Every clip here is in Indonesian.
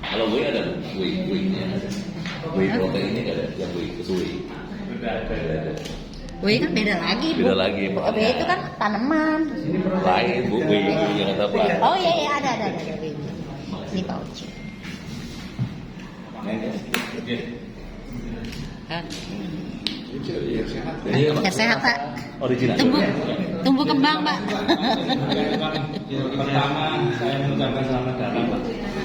Kalau whey ada whey-nya. Whey protein ini ada yang whey whey. Sudah ada. Whey kan beda lagi, Bu. Beda lagi. Whey itu kan tanaman. Lain Bu whey yang kata Pak. Oh iya ada whey. Ini pouch. Ini Sehat, Pak. original. Tumbuh kembang, Pak. Pertama saya mengucapkan selamat datang Pak.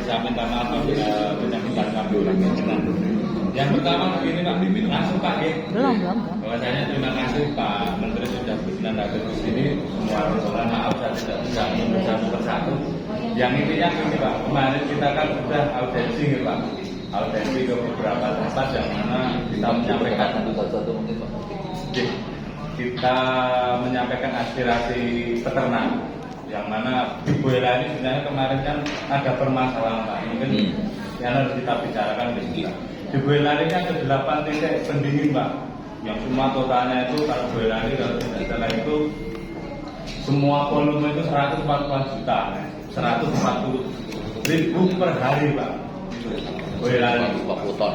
Saya minta maaf apabila penyakit kami kurang berkenan. Yang pertama begini Pak, langsung Pak ya. Belum. Bahwasanya terima kasih Pak Menteri sudah berkenan hadir di sini. Semua persoalan maaf saya tidak bisa menurut satu persatu. Yang intinya begini Pak, kemarin kita kan sudah audiensi ya Pak. Audiensi ke beberapa tempat yang mana kita menyampaikan satu mungkin Pak. kita menyampaikan aspirasi peternak yang mana di Boyolali ini sebenarnya kemarin kan ada permasalahan Pak, mungkin yang harus kita bicarakan di sini. Di Boyolali ini ada 8 titik pendingin Pak, yang semua totalnya itu kalau Boyolali kalau tidak salah itu semua volume itu 140 juta, 140 ribu per hari Pak. Boyolali.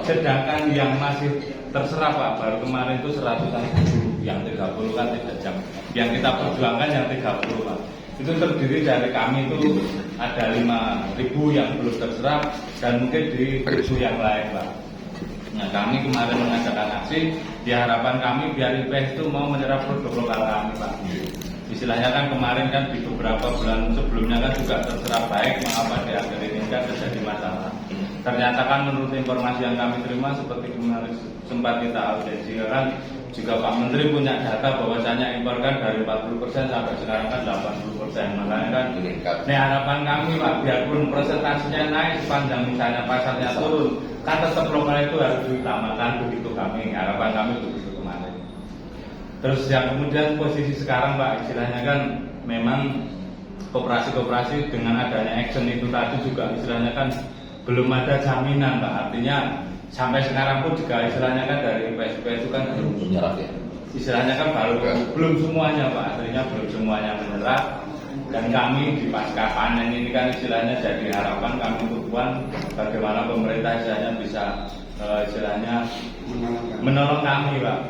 Sedangkan yang masih terserah Pak, baru kemarin itu 100-an ribu, yang 30 kan tidak jam. Yang kita perjuangkan yang 30 Pak. Itu terdiri dari kami itu ada 5.000 yang belum terserap dan mungkin di ribu yang lain Pak. Nah kami kemarin mengadakan aksi, harapan kami biar IPS itu mau menyerap produk lokal kami Pak. Istilahnya kan kemarin kan di beberapa bulan sebelumnya kan juga terserap baik, mengapa di akhir ini kan terjadi masalah. Ternyata kan menurut informasi yang kami terima seperti kemarin sempat kita audiensi kan juga Pak Menteri punya data bahwasanya impor kan dari 40% sampai sekarang kan 80%. Makanya kan ini harapan kami Pak, biarpun presentasinya naik sepanjang misalnya pasarnya turun, kan tetap lokal itu harus diutamakan, begitu kami, harapan kami begitu kemarin. Terus yang kemudian posisi sekarang Pak, istilahnya kan memang koperasi-koperasi dengan adanya action itu tadi juga istilahnya kan belum ada jaminan Pak, artinya sampai sekarang pun juga istilahnya kan dari PSP itu kan belum menyerap ya. Istilahnya kan belum semuanya Pak, artinya belum semuanya menyerap. Dan kami di pasca panen ini kan istilahnya jadi harapan kami tujuan bagaimana pemerintah istilahnya bisa istilahnya menolong kami Pak.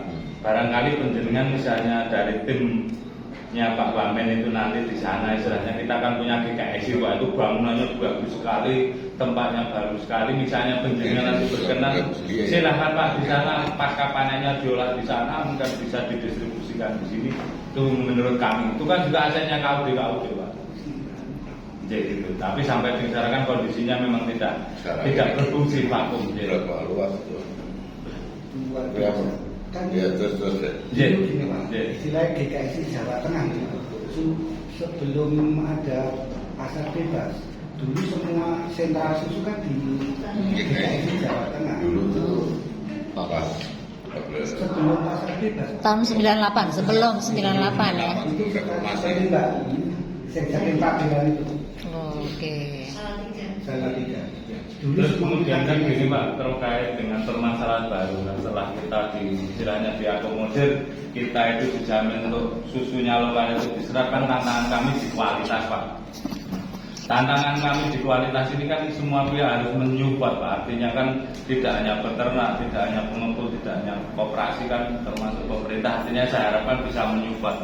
Barangkali penjenengan misalnya dari timnya Pak Wamen itu nanti di sana istilahnya kita kan punya GKSI Pak, itu bangunannya bagus sekali, tempatnya bagus sekali. Misalnya penjenengan nanti berkenan, silahkan Pak di sana pasca panennya diolah di sana, mungkin bisa didistribusikan di sini. Itu menurut kami, itu kan juga asetnya KUD Pak. Jadi itu, tapi sampai dibicarakan kondisinya memang tidak berfungsi vakum. Berapa luas itu? Kan ya terus gini Pak, istilah GKSI Jawa Tengah sebelum ada pasar bebas, dulu semua sentra susu kan di GKSI Jawa Tengah. Dulu tuh apa? Sebelum pasar bebas. Tahun 98, sebelum 98 ya. Itu masih Mbak, Sekjen Pak Dewan itu. Oke. Salah tiga. Terus kemudian kan gini Pak, terkait dengan permasalahan baru. Nah, setelah kita istilahnya diakomodir, kita itu dijamin untuk susunya lokal itu diserapkan, tantangan kami di kualitas Pak. Tantangan kami di kualitas ini kan semua pihak harus menyupport Pak. Artinya kan tidak hanya peternak, tidak hanya pengepul, tidak hanya koperasi kan termasuk pemerintah. Artinya saya harapkan bisa menyupport.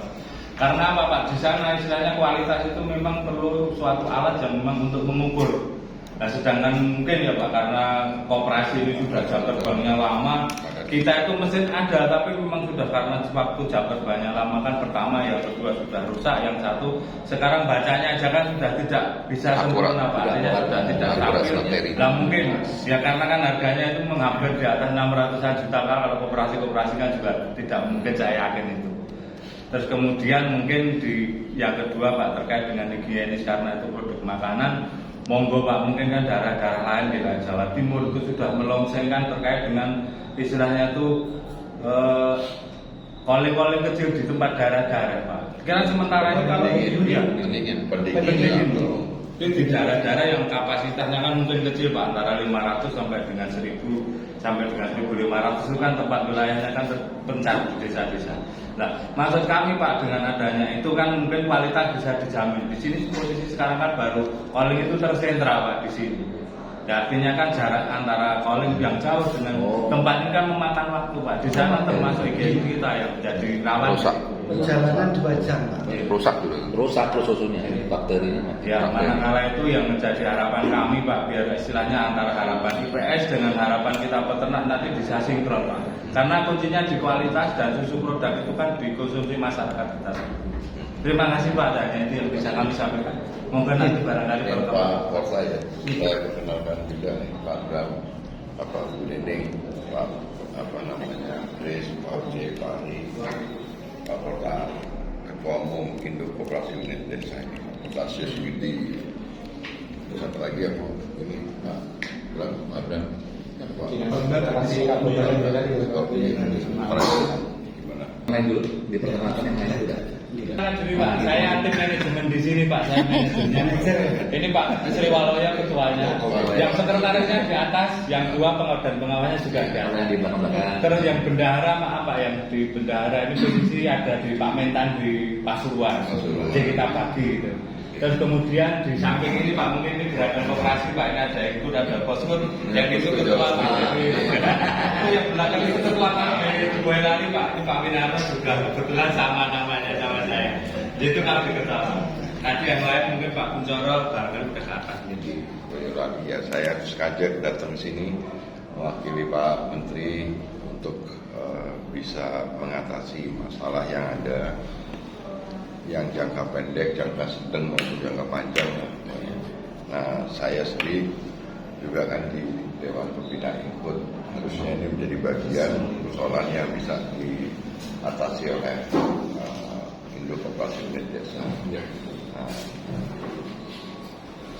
Karena apa Pak? Di sana istilahnya kualitas itu memang perlu suatu alat yang memang untuk mengukur. Nah sedangkan mungkin ya Pak, karena koperasi ini sudah jam terbangnya lama, kita itu mesin ada tapi memang sudah karena waktu jam terbangnya lama kan pertama, yang kedua sudah rusak, yang satu sekarang bacanya aja kan sudah tidak bisa sempurna Pak, artinya sudah tidak stabil. Nah mungkin ya karena kan harganya itu menghampir di atas 600-an juta kalau koperasi-koperasi kan juga tidak mungkin, saya yakin itu. Terus kemudian mungkin di yang kedua Pak, terkait dengan higienis karena itu produk makanan. Monggo Pak, mungkin kan daerah-daerah lain di Jawa Timur itu sudah melongsengkan terkait dengan istilahnya itu calling-calling kecil di tempat daerah-daerah Pak. Karena sementara ini kalau pendingin itu di daerah-daerah yang kapasitasnya kan mungkin kecil Pak, antara 500 sampai dengan 1000 sampai dengan 1500 itu kan tempat wilayahnya kan terpencil di desa-desa. Nah, maksud kami Pak dengan adanya itu kan mungkin kualitas bisa dijamin. Di sini posisi sekarang kan baru calling itu tersentra Pak di sini. Ya, artinya kan jarak antara calling yang jauh dengan tempat ini kan memakan waktu Pak. Di sana termasuk IGD kita yang menjadi rawan. Rusak. Perjalanan 2 jam Pak. Rusak juga. Rusak terus susunya ini bakterinya. Ya, manakala itu yang menjadi harapan kami Pak, biar istilahnya antara harapan IPS dengan harapan kita peternak nanti bisa sinkron Pak. Karena kuncinya di kualitas dan susu produk itu kan dikonsumsi masyarakat kita. Terima kasih Pak, dan itu yang bisa kami sampaikan. Mungkin nanti barangkali Yang bertemu. Pak Korsa ya, saya perkenalkan juga nih Pak Bram, Pak Bu Neneng, Pak Chris, Pak Oce, Pak Ari, Pak Kota, Ketua Umum Indo Koperasi Unit Desa ini, Pak Stasius Widi, terus apa lagi ya Pak? Ini Pak Bram, Pak Bram, gimana? Main dulu di perkenalkan yang lain udah. Jadi Pak, saya tim manajemen di sini Pak, saya manajernya. Ini Pak Sri Waloya ketuanya, yang sekretarisnya di atas, yang 2 dan pengawalnya juga di atas. Di belakang. Terus yang bendahara maaf Pak, yang di bendahara ini posisi ada di Pak Mentan di Pasuruan, jadi kita bagi gitu. Terus kemudian di samping ini Pak, mungkin ini gerakan koperasi Pak, ini ada yang itu ada Boskur, yang itu ketua PBB. Itu yang belakang itu ketua PBB di Boyolali Pak, ini Pak Winarno juga kebetulan sama namanya sama saya. Itu kalau diketahui. Nanti yang lain mungkin Pak Kuncoro barangkali ke atas. Di Boyolali ya, saya sengaja datang sini mewakili Pak Menteri untuk bisa mengatasi masalah yang ada, yang jangka pendek, jangka sedang maupun jangka panjang. Nah, saya sendiri juga kan di Dewan Pembina Input, harusnya ini menjadi bagian persoalan yang bisa diatasi oleh Indo Koperasi Unit Desa. Nah,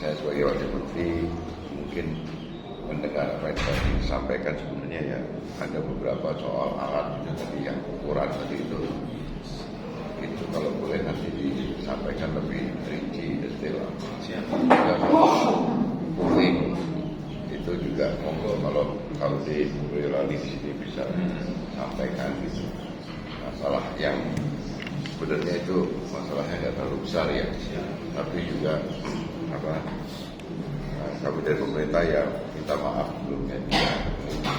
saya sebagai Wakil Menteri mungkin mendengar apa yang tadi disampaikan, sebenarnya ya ada beberapa soal alat juga tadi yang ukuran tadi itu kalau boleh nanti disampaikan lebih rinci detail. Pooling itu juga monggo kalau di Boyolali di sini bisa sampaikan gitu. Masalah yang sebenarnya itu masalahnya nggak terlalu besar ya, tapi juga kami dari pemerintah ya minta maaf sebelumnya.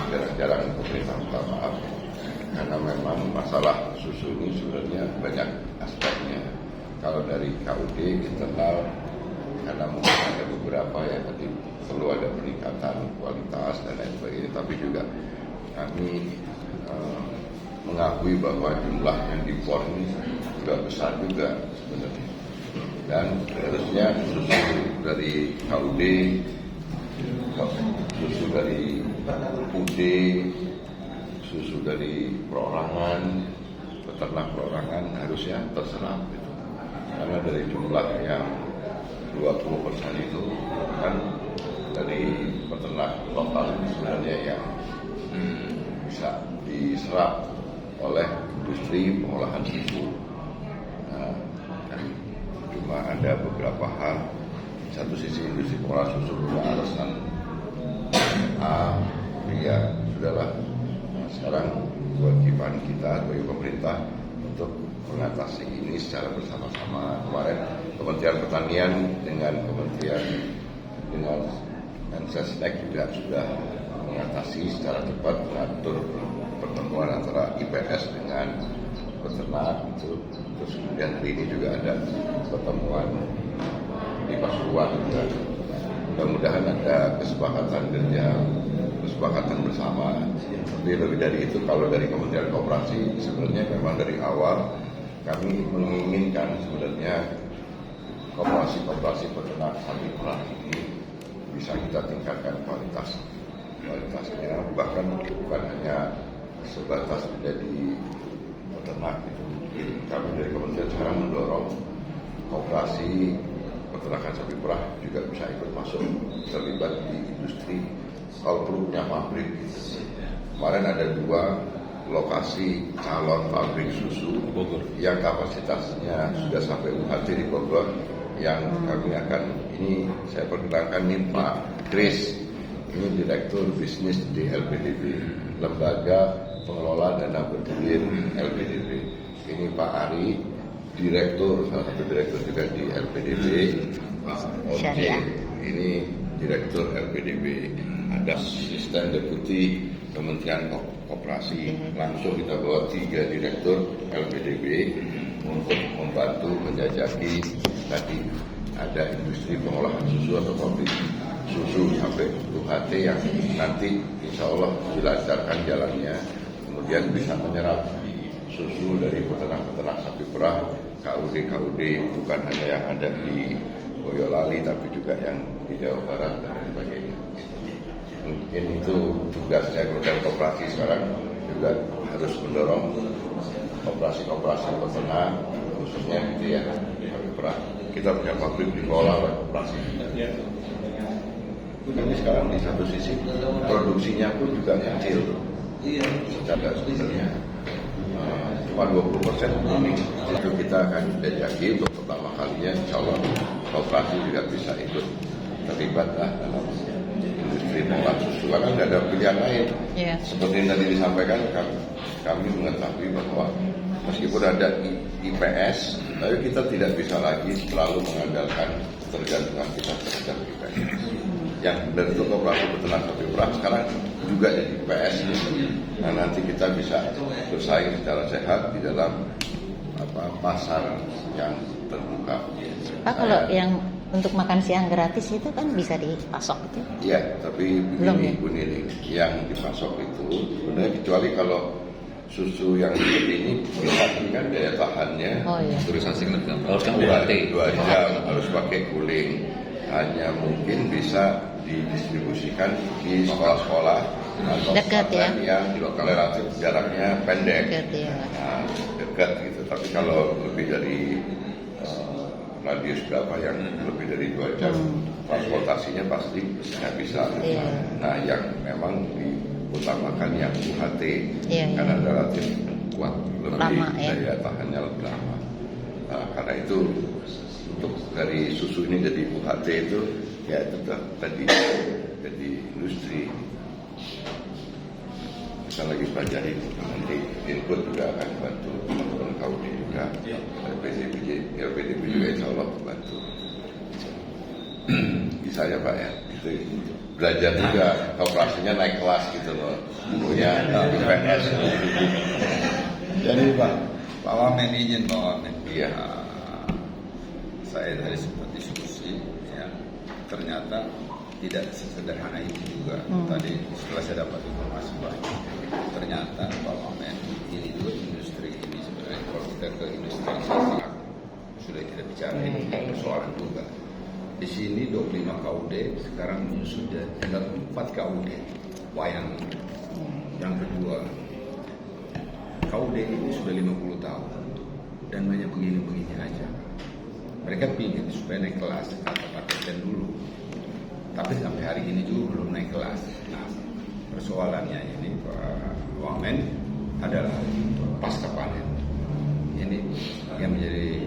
Jarang-jarang pemerintah minta maaf. Karena memang masalah susu ini sebenarnya banyak aspeknya. Kalau dari KUD internal, karena mungkin ada beberapa yang tadi perlu ada peningkatan kualitas dan lain sebagainya. Tapi juga kami mengakui bahwa jumlah yang diimpor ini juga besar juga sebenarnya. Dan harusnya susu dari KUD, susu dari UD, susu dari perorangan, peternak perorangan harusnya terserap gitu. Karena dari jumlah yang 20% itu kan dari peternak lokal sebenarnya yang bisa diserap oleh industri pengolahan susu. Nah, cuma ada beberapa hal. Satu sisi industri pengolahan susu punya alasan ya sudahlah. Sekarang kewajiban kita sebagai pemerintah untuk mengatasi ini secara bersama-sama. Kemarin Kementerian Pertanian dengan Mensesnek juga sudah mengatasi secara cepat, mengatur pertemuan antara IPS dengan peternak itu. Terus kemudian hari ini juga ada pertemuan di Pasuruan juga. Mudah-mudahan ada kesepakatan bersama. Tapi lebih dari itu, kalau dari Kementerian Koperasi sebenarnya memang dari awal kami menginginkan sebenarnya koperasi peternak sapi perah ini bisa kita tingkatkan kualitasnya, bahkan bukan hanya sebatas menjadi peternak itu. Kami dari Kementerian sekarang mendorong koperasi peternakan sapi perah juga bisa ikut masuk terlibat di industri, kalau perlu punya pabrik. Kemarin ada 2 lokasi calon pabrik susu Bogor yang kapasitasnya sudah sampai UHT di Bogor, yang kami akan, ini saya perkenalkan nih Pak Chris, ini Direktur Bisnis di LPDB, Lembaga Pengelola Dana Bergilir LPDB. Ini Pak Ari, salah satu direktur juga di LPDB. Oke, ini Direktur LPDB, ada asisten deputi Kementerian Koperasi. Langsung kita bawa 3 direktur LPDB untuk membantu menjajaki tadi ada industri pengolahan susu atau pabrik susu sampai UHT yang nanti insya Allah dilancarkan jalannya, kemudian bisa menyerap susu dari peternak-peternak sapi perah, KUD bukan hanya yang ada di Boyolali tapi juga yang di Jawa Barat dan sebagainya. Mungkin itu tugasnya Kementerian Koperasi sekarang juga harus mendorong koperasi-koperasi peternak khususnya gitu ya, sapi perah. Kita punya pabrik dikelola oleh koperasi. Ini sekarang di satu sisi produksinya pun juga kecil. Secara sebenarnya cuma 20% ini. Itu kita akan jajaki untuk pertama kalinya, insya Allah koperasi juga bisa ikut terlibat dalam industri pengolahan susu karena nggak ada pilihan lain. Seperti yang tadi disampaikan, kami mengetahui bahwa meskipun ada IPS, tapi kita tidak bisa lagi selalu mengandalkan ketergantungan kita terhadap IPS. Yang benar itu koperasi peternak sapi perah sekarang juga jadi IPS. Nah nanti kita bisa bersaing secara sehat di dalam pasar yang terbuka. Pak, kalau yang untuk makan siang gratis itu kan bisa dipasok gitu? Iya, tapi belum begini, ya? Bu Nining, yang dipasok itu sebenarnya kecuali kalau susu yang seperti ini kan daya tahannya Turisasi kan harus kan 2 UHT. jam, harus pakai cooling, hanya mungkin bisa didistribusikan di sekolah-sekolah atau dekat ya, yang di lokal relatif jaraknya pendek, dekat ya. nah, dekat gitu. Tapi kalau lebih dari radius berapa yang lebih dari 2 jam, transportasinya pasti nggak bisa. Nah, yang memang diutamakan yang UHT karena relatif kuat, lebih lama, daya tahannya lebih lama. Nah, karena itu untuk dari susu ini jadi UHT itu ya itu tadi jadi industri. Kita lagi pelajari, nanti input juga akan bantu teman-teman KUD juga, LPDB juga insya Allah bantu. Bisa ya Pak ya, itu belajar juga, operasinya naik kelas gitu loh, punya IPS. Jadi Pak Wamen izin Pak Wamen. Iya. Saya tadi sempat diskusi, ya, ternyata tidak sesederhana itu juga. Tadi setelah saya dapat informasi banyak, ternyata Pak Wamen ini juga industri ini sebenarnya kalau kita ke industrialisasi sudah kita bicara ini persoalan juga. Di sini 25 KUD, sekarang sudah tinggal 4 KUD wayang. Yang kedua, KUD ini sudah 50 tahun dan banyak begini-begini aja. Mereka pingin supaya naik kelas atau pakai dulu, tapi sampai hari ini juga belum naik kelas. Nah, persoalannya ini Pak Wamen adalah pasca panen. Ini yang menjadi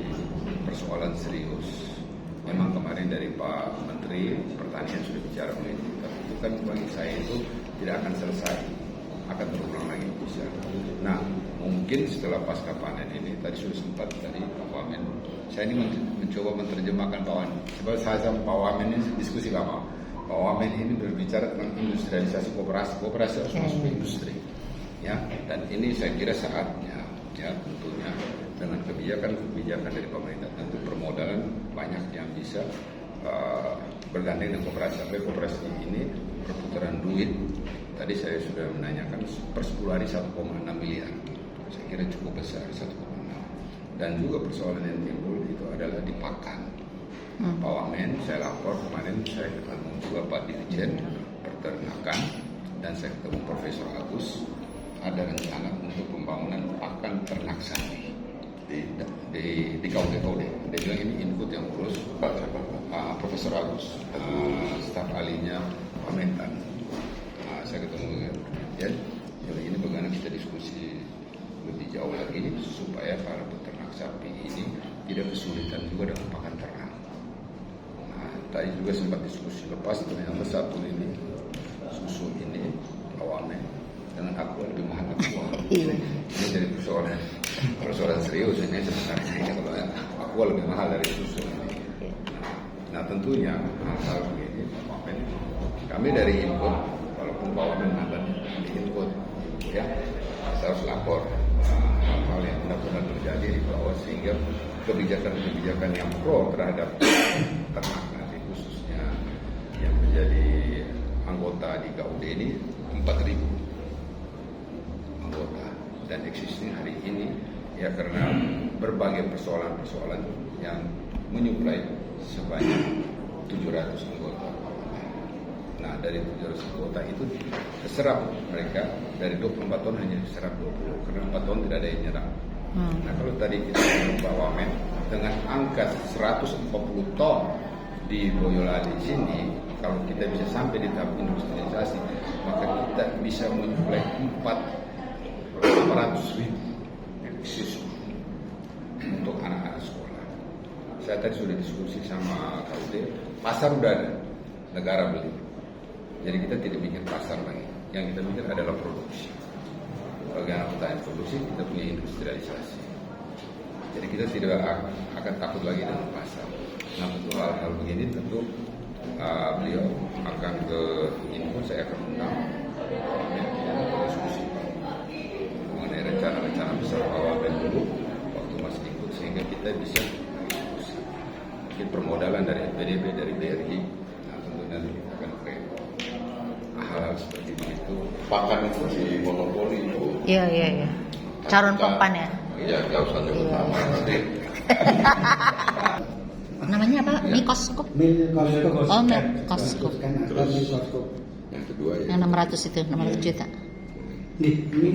persoalan serius. Memang kemarin dari Pak Menteri Pertanian sudah bicara mengenai itu, tapi itu kan bagi saya itu tidak akan selesai, akan terulang lagi bisa. Nah, mungkin setelah pasca panen ini, tadi sudah sempat tadi Pak Wamen, saya ini mencoba menerjemahkan Pak Wamen. Sebab saya sama Pak Wamen ini diskusi lama. Pak Wamen ini berbicara tentang industrialisasi koperasi harus masuk ke industri, ya. Dan ini saya kira saatnya, ya tentunya dengan kebijakan dari pemerintah, tentu permodalan banyak yang bisa bergandeng dengan koperasi. Sampai koperasi ini perputaran duit, tadi saya sudah menanyakan per 10 hari 1,6 miliar. Saya kira cukup besar 1,6. Dan juga persoalan yang timbul itu adalah di pakan. Pak Wamen, saya lapor kemarin, saya ketemu juga Pak Dirjen Peternakan dan saya ketemu Profesor Agus, ada rencana untuk pembangunan pakan ternak sapi di KUD. Dia bilang ini input yang urus Profesor Agus, staf ahlinya Pak Mentan. Saya ketemu dengan Dirjen, jadi ini bagaimana kita diskusi lebih jauh lagi supaya para peternak sapi ini tidak kesulitan juga dengan pakan ternak. Tadi juga sempat diskusi lepas, ternyata satu ini susu ini awalnya dengan aqua lebih mahal aqua. Ini jadi persoalan serius ini sebenarnya, kalau aqua lebih mahal dari susu ini. Nah tentunya hal-hal begini Wamen. Kami dari input, walaupun Pak Wamen mandat di input, ya saya harus lapor hal-hal yang benar-benar terjadi di bawah, sehingga kebijakan-kebijakan yang pro terhadap ternak nanti, khususnya yang menjadi anggota di KUD ini 4.000 anggota, dan existing hari ini ya karena berbagai persoalan-persoalan yang menyuplai sebanyak 700 anggota. Nah, dari 700 anggota itu terserap mereka dari 24 ton hanya diserap 20 karena 4 ton tidak ada yang nyerap. Nah, kalau tadi kita Pak Wamen dengan angka 140 ton di Boyolali sini, kalau kita bisa sampai di tahap industrialisasi, maka kita bisa menyuplai 400.000 siswa untuk anak-anak sekolah. Saya tadi sudah diskusi sama KUD, pasar udah ada, negara beli. Jadi kita tidak bikin pasar lagi, yang kita bikin adalah produksi. Bagaimana pertanyaan produksi, kita punya industrialisasi. Jadi kita tidak akan takut lagi dengan pasar. Nah, untuk hal-hal begini tentu beliau akan ke info, saya akan undang diskusi mengenai rencana-rencana besar Pak Wamen dulu waktu masih ikut, sehingga kita bisa diskusi. Mungkin permodalan dari NPDB, dari BRI, nah tentu nanti kita akan frame hal-hal seperti itu. Pakan itu si monopoli itu. Iya. Calon pompan ya. Iya, nggak usah nyebut nama nanti. Namanya apa? Mikoskop. Milkoskop. Oh, Milkoskop. Kan ada Milkoskop. Yang kedua ya. Yang 600 itu, 600 juta. Ini